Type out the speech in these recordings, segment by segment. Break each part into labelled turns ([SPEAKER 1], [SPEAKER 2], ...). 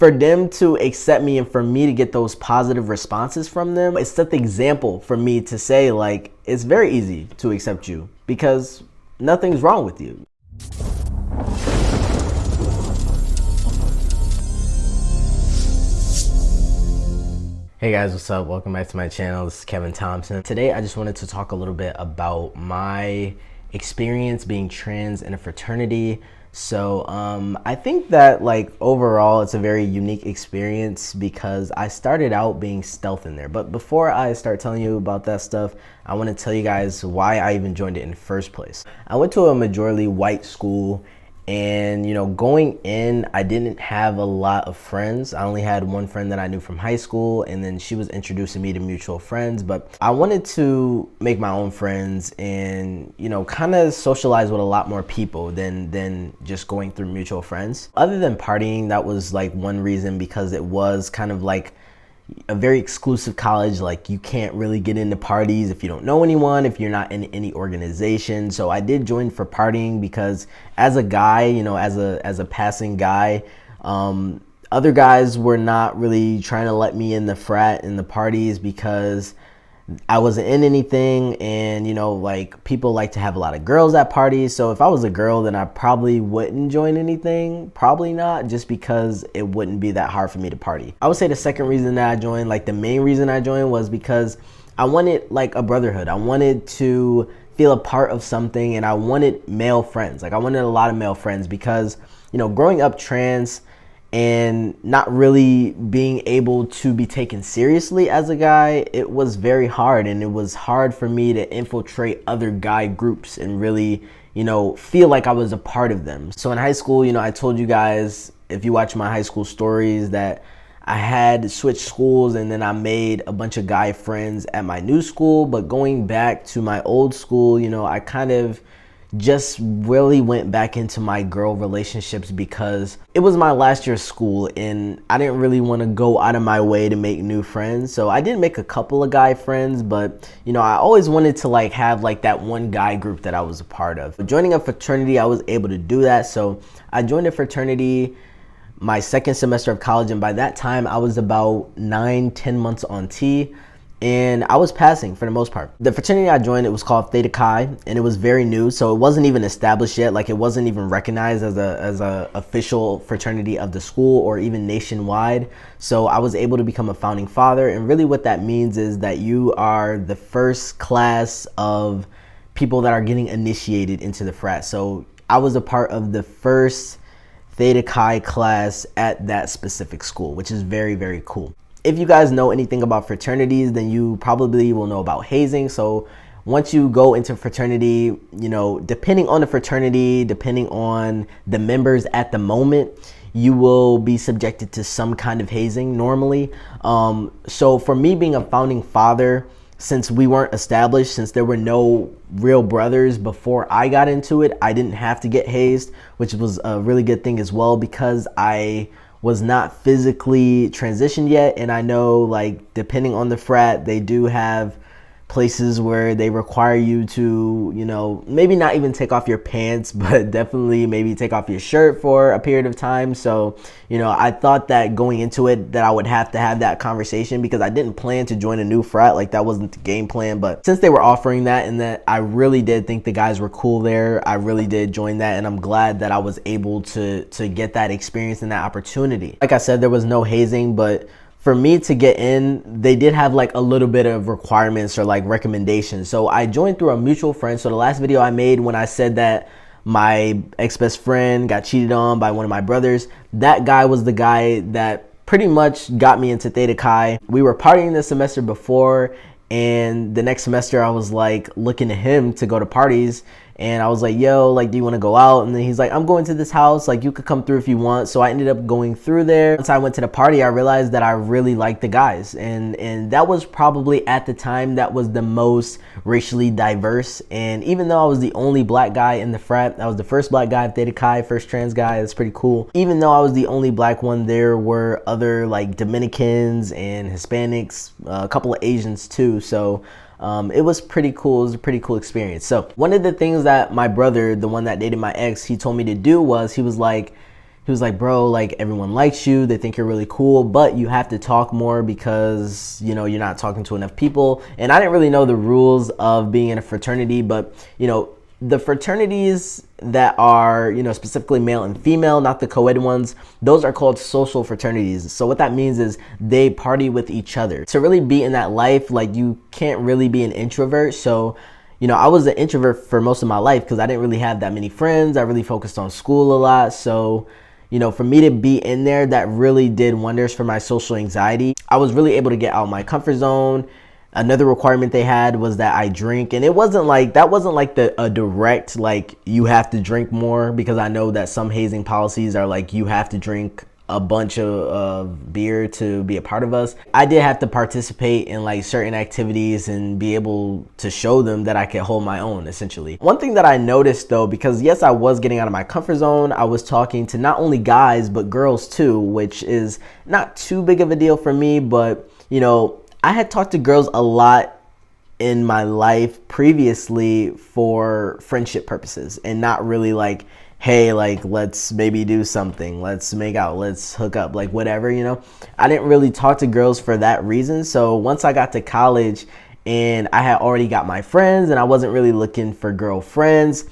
[SPEAKER 1] for them to accept me and for me to get those positive responses from them, it set the example for me to say, like, it's very easy to accept you because nothing's wrong with you. Hey guys, what's up? Welcome back to my channel. This is Kevin Thompson. Today I just wanted to talk a little bit about my experience being trans in a fraternity. So I think that, like, overall it's a very unique experience because I started out being stealth in there. But before I start telling you about that stuff, I want to tell you guys why I even joined it in the first place. I went to a majority white school, and going in, I didn't have a lot of friends. I only had one friend that I knew from high school, and then she was introducing me to mutual friends. But I wanted to make my own friends and kind of socialize with a lot more people than just going through mutual friends. Other than partying, that was like one reason, because it was kind of like a very exclusive college. Like, you can't really get into parties if you don't know anyone, if you're not in any organization. So I did join for partying because as a guy, as a passing guy, other guys were not really trying to let me in the frat and the parties because I wasn't in anything. And like, people like to have a lot of girls at parties. So if I was a girl, then I probably wouldn't join anything. Probably not, just because it wouldn't be that hard for me to party. I would say the second reason that I joined, like the main reason I joined, was because I wanted like a brotherhood. I wanted to feel a part of something, and I wanted male friends. Like, I wanted a lot of male friends because growing up trans and not really being able to be taken seriously as a guy, it was very hard. And it was hard for me to infiltrate other guy groups and really, feel like I was a part of them. So in high school, I told you guys, if you watch my high school stories, that I had switched schools and then I made a bunch of guy friends at my new school. But going back to my old school, I kind of just really went back into my girl relationships because it was my last year of school and I didn't really want to go out of my way to make new friends. So I did make a couple of guy friends, but I always wanted to like have like that one guy group that I was a part of. But joining a fraternity, I was able to do that. So I joined a fraternity my second semester of college, and by that time I was about 9-10 months on T. And I was passing for the most part. The fraternity I joined, it was called Theta Chi, and it was very new, so it wasn't even established yet. Like, it wasn't even recognized as a official fraternity of the school or even nationwide. So I was able to become a founding father, and really what that means is that you are the first class of people that are getting initiated into the frat. So I was a part of the first Theta Chi class at that specific school, which is very, very cool. If you guys know anything about fraternities, then you probably will know about hazing. So once you go into fraternity, depending on the fraternity, depending on the members at the moment, you will be subjected to some kind of hazing normally. So for me being a founding father, since we weren't established, since there were no real brothers before I got into it, I didn't have to get hazed, which was a really good thing as well, because I was not physically transitioned yet. And I know, like, depending on the frat, they do have places where they require you to, maybe not even take off your pants, but definitely maybe take off your shirt for a period of time. So, I thought that going into it that I would have to have that conversation, because I didn't plan to join a new frat. Like, that wasn't the game plan. But since they were offering that, and that I really did think the guys were cool there, I really did join that. And I'm glad that I was able to get that experience and that opportunity. Like I said, there was no hazing, but for me to get in, they did have like a little bit of requirements or like recommendations. So I joined through a mutual friend. So the last video I made when I said that my ex-best friend got cheated on by one of my brothers, that guy was the guy that pretty much got me into Theta Chi. We were partying the semester before, and the next semester I was like looking to him to go to parties. And I was like, yo, like, do you want to go out? And then he's like, I'm going to this house. Like, you could come through if you want. So I ended up going through there. Once I went to the party, I realized that I really liked the guys. And that was probably, at the time, that was the most racially diverse. And even though I was the only black guy in the frat, I was the first black guy at Theta Chi, first trans guy. That's pretty cool. Even though I was the only black one, there were other like Dominicans and Hispanics, a couple of Asians too. So it was pretty cool. It was a pretty cool experience. So one of the things that my brother, the one that dated my ex, he told me to do was, he was like, he was like, bro, like everyone likes you, they think you're really cool, but you have to talk more because, you know, you're not talking to enough people. And I didn't really know the rules of being in a fraternity, but, you know, the fraternities that are, you know, specifically male and female, not the co-ed ones, those are called social fraternities. So what that means is they party with each other. To really be in that life, like you can't really be an introvert. So, you know, I was an introvert for most of my life because I didn't really have that many friends. I really focused on school a lot. So, you know, for me to be in there, that really did wonders for my social anxiety. I was really able to get out of my comfort zone. Another requirement they had was that I drink, and it wasn't like a direct like you have to drink more, because I know that some hazing policies are like you have to drink a bunch of beer to be a part of us. I did have to participate in like certain activities and be able to show them that I could hold my own, essentially. One thing that I noticed though, because yes, I was getting out of my comfort zone, I was talking to not only guys but girls too, which is not too big of a deal for me, but you know, I had talked to girls a lot in my life previously for friendship purposes and not really like, hey, like, let's maybe do something, let's make out, let's hook up, like whatever, you know. I didn't really talk to girls for that reason. So once I got to college and I had already got my friends and I wasn't really looking for girlfriends,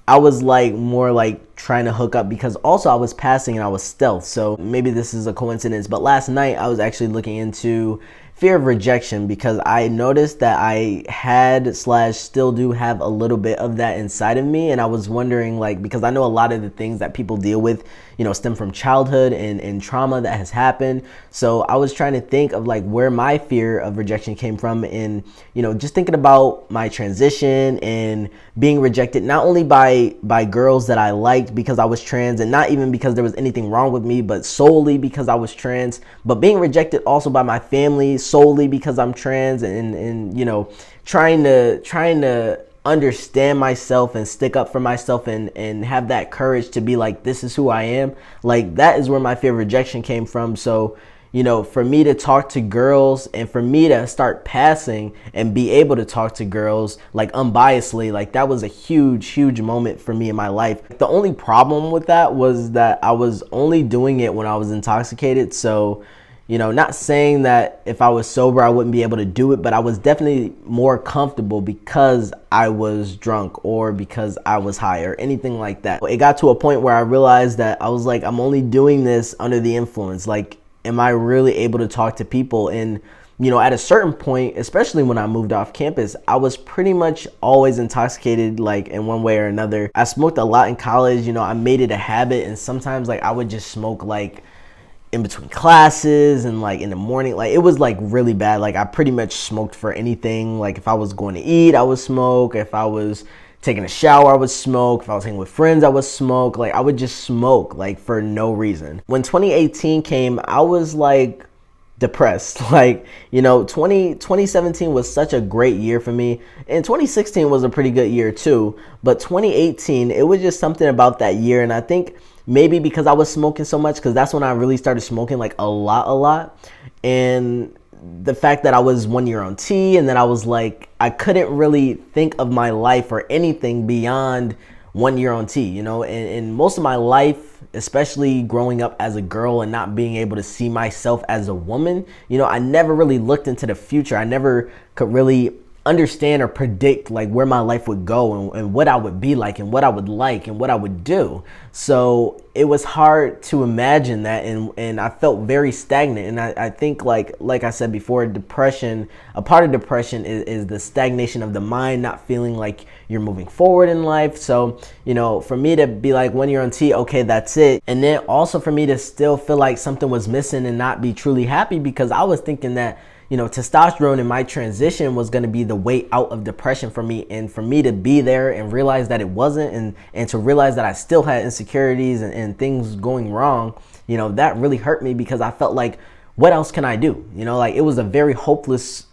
[SPEAKER 1] I was like more like trying to hook up, because also I was passing and I was stealth. So maybe this is a coincidence, but last night I was actually looking into fear of rejection, because I noticed that I had / still do have a little bit of that inside of me. And I was wondering, like, because I know a lot of the things that people deal with, you know, stem from childhood and trauma that has happened. So I was trying to think of like where my fear of rejection came from, and, you know, just thinking about my transition and being rejected, not only by girls that I liked because I was trans, and not even because there was anything wrong with me, but solely because I was trans, but being rejected also by my family solely because I'm trans, and you know, trying to understand myself and stick up for myself and have that courage to be like, this is who I am. Like, that is where my fear of rejection came from. So, you know, for me to talk to girls and for me to start passing and be able to talk to girls like unbiasedly, like that was a huge moment for me in my life. The only problem with that was that I was only doing it when I was intoxicated. So, you know, not saying that if I was sober I wouldn't be able to do it, but I was definitely more comfortable because I was drunk or because I was high or anything like that. It got to a point where I realized that I was like, I'm only doing this under the influence. Like, am I really able to talk to people? And, you know, at a certain point, especially when I moved off campus, I was pretty much always intoxicated, like in one way or another. I smoked a lot in college, you know, I made it a habit, and sometimes like I would just smoke like in between classes and like in the morning. Like, it was like really bad. Like, I pretty much smoked for anything. Like, if I was going to eat, I would smoke. If I was taking a shower, I would smoke. If I was hanging with friends, I would smoke. Like, I would just smoke like for no reason. When 2018 came, I was like depressed. Like, you know, 2017 was such a great year for me, and 2016 was a pretty good year too, but 2018, it was just something about that year. And I think maybe because I was smoking so much, because that's when I really started smoking like a lot, and the fact that I was 1 year on T, and then I was like, I couldn't really think of my life or anything beyond 1 year on T, you know. And most of my life, especially growing up as a girl and not being able to see myself as a woman, you know, I never really looked into the future. I never could really understand or predict like where my life would go and what I would be like and what I would like and what I would do. So it was hard to imagine that, and I felt very stagnant. And I think like I said before, depression, a part of depression is the stagnation of the mind, not feeling like you're moving forward in life. So, you know, for me to be like 1 year on T, okay, that's it. And then also for me to still feel like something was missing and not be truly happy, because I was thinking that, you know, testosterone in my transition was going to be the way out of depression for me. And for me to be there and realize that it wasn't, and to realize that I still had insecurities and things going wrong, you know, that really hurt me, because I felt like, what else can I do? You know, like, it was a very hopeless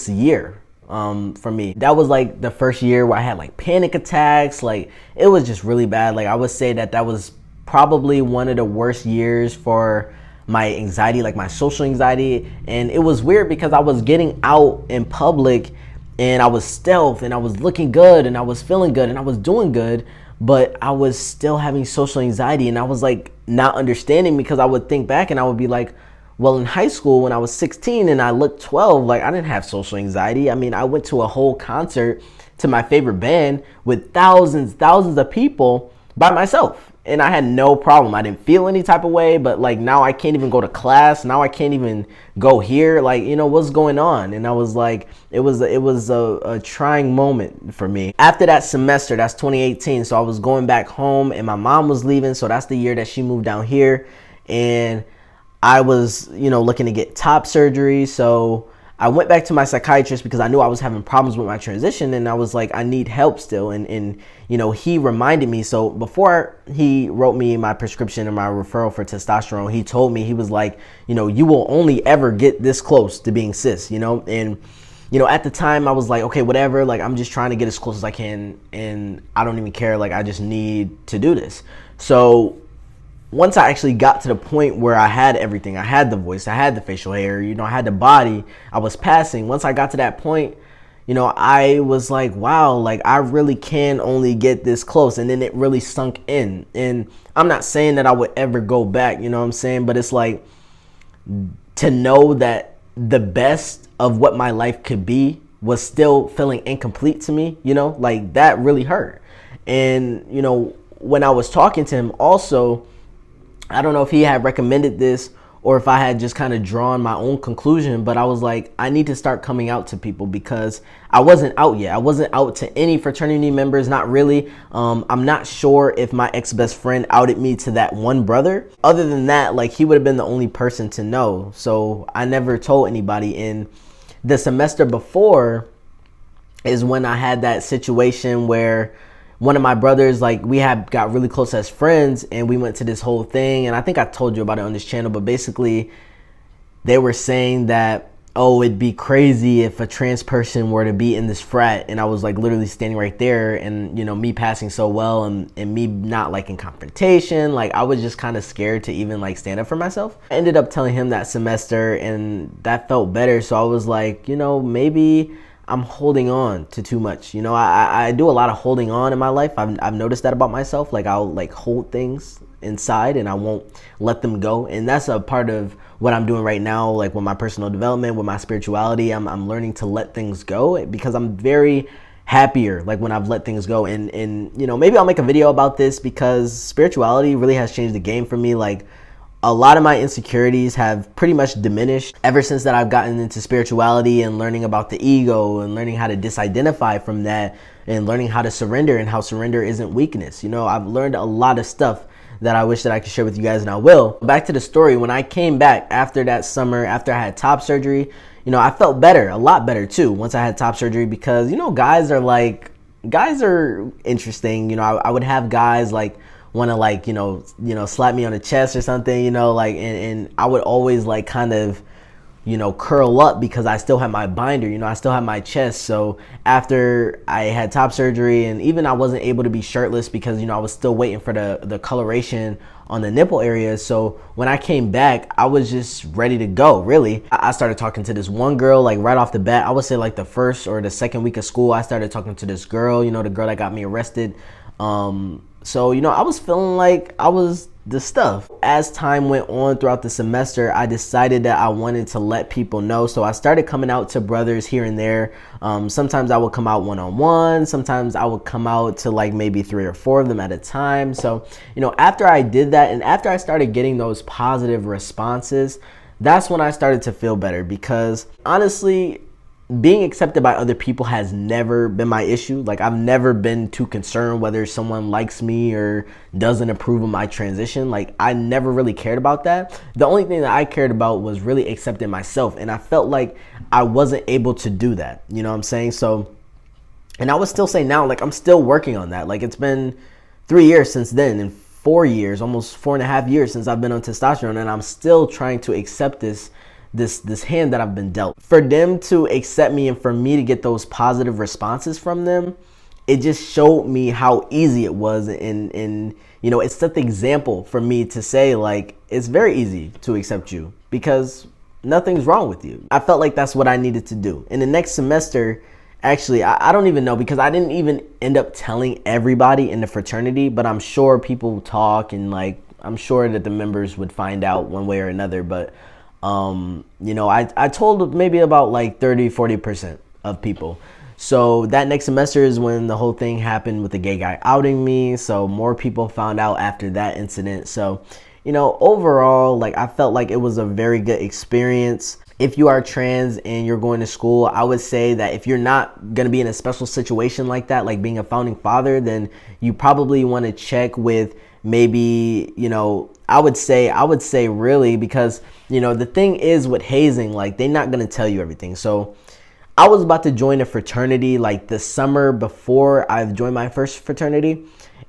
[SPEAKER 1] year for me. That was like the first year where I had like panic attacks. Like, it was just really bad. Like, I would say that was probably one of the worst years for my anxiety, like my social anxiety. And it was weird because I was getting out in public and I was stealth and I was looking good and I was feeling good and I was doing good, but I was still having social anxiety, and I was like not understanding, because I would think back and I would be like, well, in high school when I was 16 and I looked 12, like I didn't have social anxiety. I mean, I went to a whole concert to my favorite band with thousands of people by myself, and I had no problem. I didn't feel any type of way, but like now I can't even go to class. Now I can't even go here. Like, you know, what's going on? And I was like, it was a trying moment for me. After that semester, that's 2018. So I was going back home and my mom was leaving. So that's the year that she moved down here. And I was, you know, looking to get top surgery. So I went back to my psychiatrist because I knew I was having problems with my transition, and I was like, I need help still. And you know, he reminded me. So before he wrote me my prescription and my referral for testosterone, he told me, he was like, you know, you will only ever get this close to being cis, you know? And, you know, at the time I was like, okay, whatever, like I'm just trying to get as close as I can, and I don't even care. Like I just need to do this. So once I actually got to the point where I had everything, I had the voice, I had the facial hair, you know, I had the body, I was passing. Once I got to that point, you know, I was like, wow, like I really can only get this close. And then it really sunk in. And I'm not saying that I would ever go back, you know what I'm saying? But it's like, to know that the best of what my life could be was still feeling incomplete to me, you know, like that really hurt. And, you know, when I was talking to him also, I don't know if he had recommended this or if I had just kind of drawn my own conclusion, but I was like, I need to start coming out to people, because I wasn't out yet. I wasn't out to any fraternity members, not really. I'm not sure if my ex-best friend outed me to that one brother. Other than that, like he would have been the only person to know. So I never told anybody. In the semester before is when I had that situation where one of my brothers, like we had got really close as friends, and we went to this whole thing. And I think I told you about it on this channel, but basically they were saying that, oh, it'd be crazy if a trans person were to be in this frat. And I was like literally standing right there, and, you know, me passing so well, and me not liking confrontation. Like I was just kind of scared to even like stand up for myself. I ended up telling him that semester, and that felt better. So I was like, you know, maybe I'm holding on to too much. You know, I do a lot of holding on in my life. I've noticed that about myself. Like I'll like hold things inside and I won't let them go. And that's a part of what I'm doing right now. Like with my personal development, with my spirituality, I'm learning to let things go, because I'm very happier like when I've let things go. And you know, maybe I'll make a video about this, because spirituality really has changed the game for me. Like a lot of my insecurities have pretty much diminished ever since that I've gotten into spirituality and learning about the ego and learning how to disidentify from that and learning how to surrender, and how surrender isn't weakness. You know, I've learned a lot of stuff that I wish that I could share with you guys, and I will. Back to the story. When I came back after that summer, after I had top surgery, you know, I felt better, a lot better too, once I had top surgery, because, you know, guys are interesting. You know, I would have guys like want to like, you know, slap me on the chest or something, you know, like, and I would always like kind of, you know, curl up, because I still have my binder, you know, I still have my chest. So after I had top surgery, and even I wasn't able to be shirtless because, you know, I was still waiting for the coloration on the nipple area. So when I came back, I was just ready to go, really. I started talking to this one girl, like right off the bat. I would say like the first or the second week of school, I started talking to this girl, you know, the girl that got me arrested. So, you know, I was feeling like I was the stuff. As time went on throughout the semester, I decided that I wanted to let people know. So I started coming out to brothers here and there. Sometimes I would come out one-on-one. Sometimes I would come out to like maybe 3 or 4 of them at a time. So, you know, after I did that, and after I started getting those positive responses, that's when I started to feel better, because honestly, being accepted by other people has never been my issue. Like I've never been too concerned whether someone likes me or doesn't approve of my transition. Like I never really cared about that. The only thing that I cared about was really accepting myself. And I felt like I wasn't able to do that. You know what I'm saying? So, and I would still say now, like I'm still working on that. Like it's been 3 years since then, and 4 years, almost 4.5 years since I've been on testosterone. And I'm still trying to accept this hand that I've been dealt. For them to accept me and for me to get those positive responses from them, it just showed me how easy it was. And you know, it set the example for me to say, like, it's very easy to accept you because nothing's wrong with you. I felt like that's what I needed to do. In the next semester, Actually, I don't even know, because I didn't even end up telling everybody in the fraternity, but I'm sure people talk, and like I'm sure that the members would find out one way or another. But you know, I told maybe about like 30-40% of people. So that next semester is when the whole thing happened with the gay guy outing me. So more people found out after that incident. So, you know, overall, like I felt like it was a very good experience. If you are trans and you're going to school, I would say that if you're not going to be in a special situation like that, like being a founding father, then you probably want to check with maybe, you know, I would say really, because, you know, the thing is with hazing, like they're not going to tell you everything. So I was about to join a fraternity like the summer before I joined my first fraternity.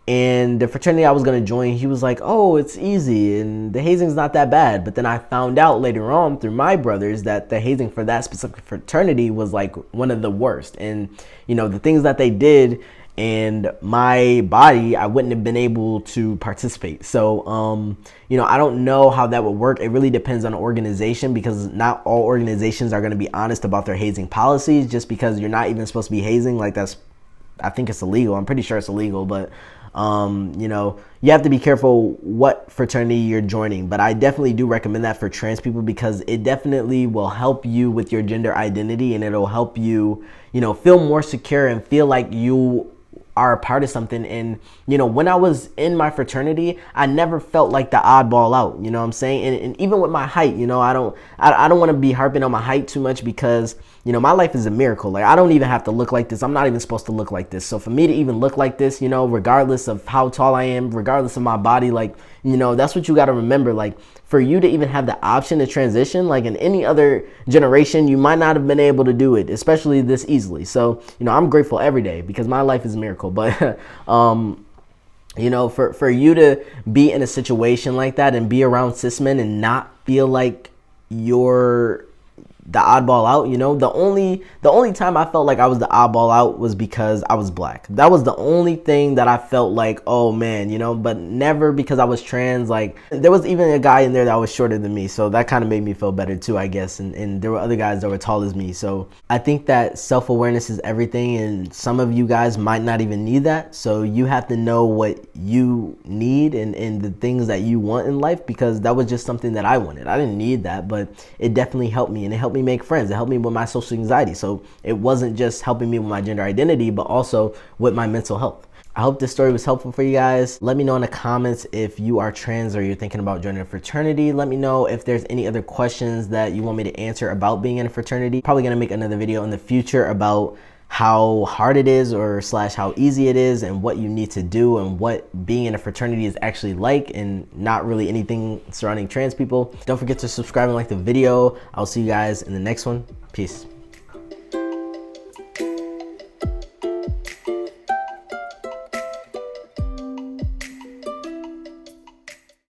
[SPEAKER 1] And the fraternity I was going to join, he was like, oh, it's easy and the hazing's not that bad. But then I found out later on through my brothers that the hazing for that specific fraternity was like one of the worst. And, you know, the things that they did and my body, I wouldn't have been able to participate. So, you know, I don't know how that would work. It really depends on the organization, because not all organizations are going to be honest about their hazing policies. Just because you're not even supposed to be hazing, like I think it's illegal. I'm pretty sure it's illegal, but you know, you have to be careful what fraternity you're joining. But I definitely do recommend that for trans people, because it definitely will help you with your gender identity, and it'll help you, you know, feel more secure and feel like you are a part of something. And, you know, when I was in my fraternity, I never felt like the oddball out, you know what I'm saying? And even with my height, you know, I don't want to be harping on my height too much, because, you know, my life is a miracle. Like, I don't even have to look like this. I'm not even supposed to look like this. So for me to even look like this, you know, regardless of how tall I am, regardless of my body, like, you know, that's what you got to remember. Like, for you to even have the option to transition, like in any other generation, you might not have been able to do it, especially this easily. So, you know, I'm grateful every day, because my life is a miracle. But, you know, for you to be in a situation like that and be around cis men and not feel like you're the oddball out, you know, the only time I felt like I was the oddball out was because I was black. That was the only thing that I felt like, oh man, you know, but never because I was trans. Like, there was even a guy in there that was shorter than me, so that kind of made me feel better too, I guess. And there were other guys that were tall as me. So I think that self-awareness is everything, and some of you guys might not even need that. So you have to know what you need and the things that you want in life, because that was just something that I wanted. I didn't need that, but it definitely helped me, and it helped me make friends. It helped me with my social anxiety. So it wasn't just helping me with my gender identity, but also with my mental health. I hope this story was helpful for you guys. Let me know in the comments if you are trans or you're thinking about joining a fraternity. Let me know if there's any other questions that you want me to answer about being in a fraternity. Probably gonna make another video in the future about how hard it is or / how easy it is, and what you need to do, and what being in a fraternity is actually like, and not really anything surrounding trans people. Don't forget to subscribe and like the video. I'll see you guys in the next one. Peace.